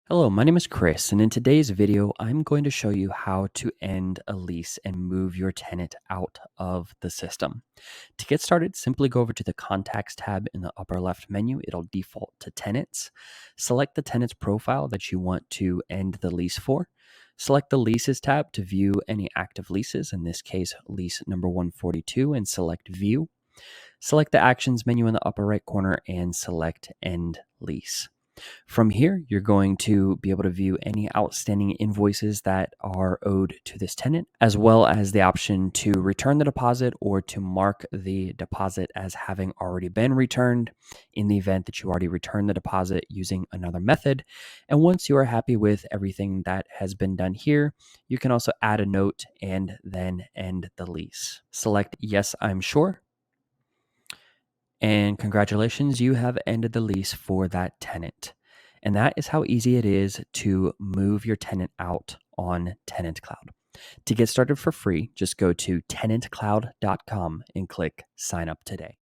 Hello, my name is Chris, and in today's video, I'm going to show you how to end a lease and move your tenant out of the system. To get started, simply go over to the Contacts tab in the upper left menu. It'll default to Tenants. Select the tenant's profile that you want to end the lease for. Select the Leases tab to view any active leases, in this case, lease number 142, and select View. Select the Actions menu in the upper right corner and select End Lease. From here, you're going to be able to view any outstanding invoices that are owed to this tenant, as well as the option to return the deposit or to mark the deposit as having already been returned in the event that you already returned the deposit using another method. And once you are happy with everything that has been done here, you can also add a note and then end the lease. Select Yes, I'm sure. And congratulations, you have ended the lease for that tenant. And that is how easy it is to move your tenant out on TenantCloud. To get started for free, just go to TenantCloud.com and click Sign Up Today.